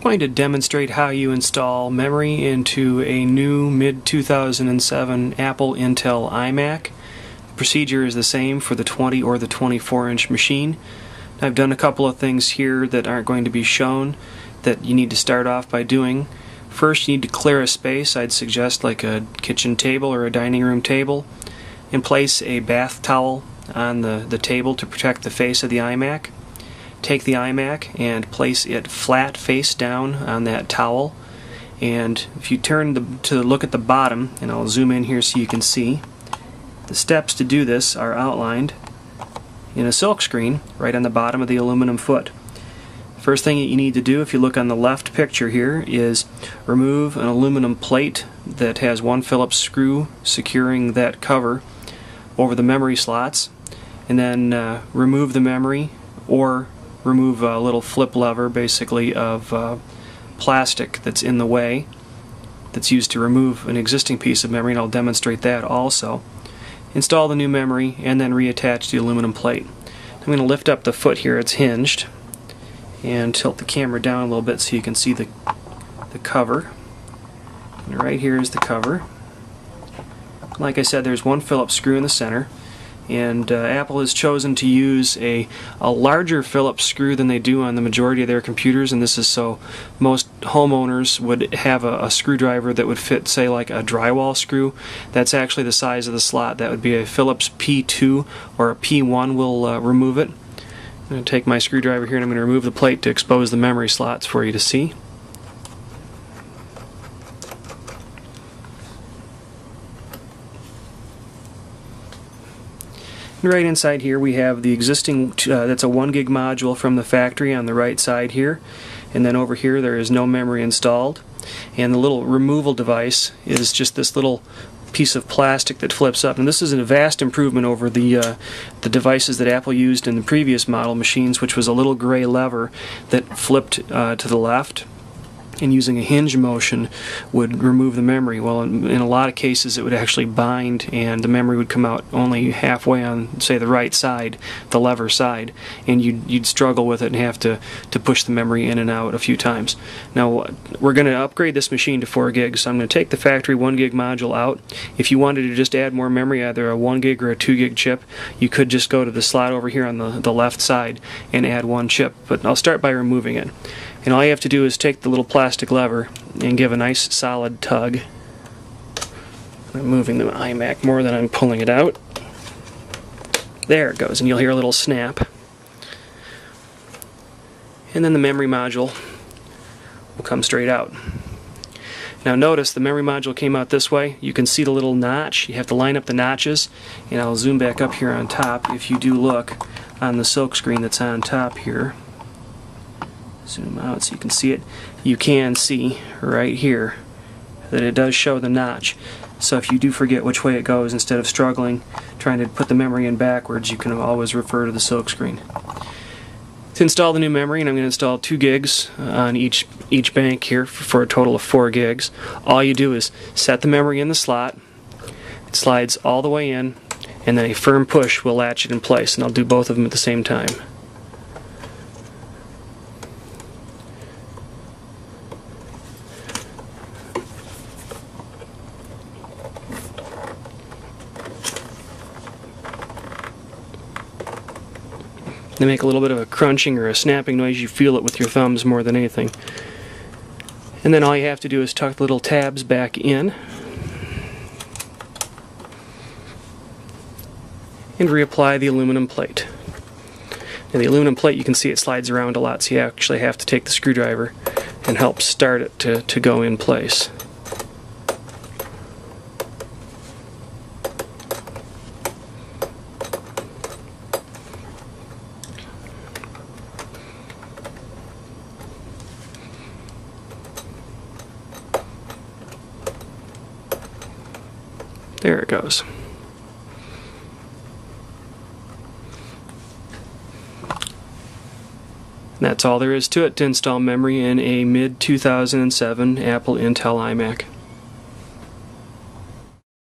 going to demonstrate how you install memory into a new mid-2007 Apple Intel iMac. The procedure is the same for the 20 or the 24-inch machine. I've done a couple of things here that aren't going to be shown that you need to start off by doing. First, you need to clear a space. I'd suggest like a kitchen table or a dining room table, and place a bath towel on the table to protect the face of the iMac. Take the iMac and place it flat face down on that towel, and if you turn to look at the bottom, and I'll zoom in here so you can see, the steps to do this are outlined in a silk screen right on the bottom of the aluminum foot. First thing that you need to do, if you look on the left picture here, is remove an aluminum plate that has one Phillips screw securing that cover over the memory slots, and then remove the memory, or remove a little flip lever basically of plastic that's in the way that's used to remove an existing piece of memory, and I'll demonstrate that also. Install the new memory and then reattach the aluminum plate. I'm going to lift up the foot here, it's hinged, and tilt the camera down a little bit so you can see the cover. And right here is the cover. Like I said, there's one Phillips screw in the center, and Apple has chosen to use a larger Phillips screw than they do on the majority of their computers, and this is so most homeowners would have a screwdriver that would fit, say, like a drywall screw. That's actually the size of the slot. That would be a Phillips P2 or a P1 will remove it. I'm going to take my screwdriver here and I'm going to remove the plate to expose the memory slots for you to see. Right inside here we have the existing, that's a 1 gig module from the factory on the right side here, and then over here there is no memory installed, and the little removal device is just this little piece of plastic that flips up, and this is a vast improvement over the devices that Apple used in the previous model machines, which was a little gray lever that flipped to the left, and using a hinge motion would remove the memory. Well, in a lot of cases it would actually bind and the memory would come out only halfway on, say, the right side, the lever side, and you'd struggle with it and have to push the memory in and out a few times. Now, we're going to upgrade this machine to 4 gigs, so I'm going to take the factory 1 gig module out. If you wanted to just add more memory, either a 1 gig or a 2 gig chip, you could just go to the slot over here on the left side and add one chip, but I'll start by removing it. And all you have to do is take the little plastic lever and give a nice solid tug. I'm moving the iMac more than I'm pulling it out. There it goes, and you'll hear a little snap. And then the memory module will come straight out. Now notice the memory module came out this way. You can see the little notch. You have to line up the notches, and I'll zoom back up here on top. If you do look on the silk screen that's on top here, zoom out so you can see it, you can see right here that it does show the notch. So if you do forget which way it goes, instead of struggling trying to put the memory in backwards, you can always refer to the silk screen. To install the new memory, and I'm going to install 2 gigs on each bank here for a total of 4 gigs, all you do is set the memory in the slot, it slides all the way in, and then a firm push will latch it in place, and I'll do both of them at the same time. They make a little bit of a crunching or a snapping noise. You feel it with your thumbs more than anything. And then all you have to do is tuck the little tabs back in and reapply the aluminum plate. And the aluminum plate, you can see it slides around a lot, so you actually have to take the screwdriver and help start it to go in place. There it goes. That's all there is to it to install memory in a mid-2007 Apple Intel iMac.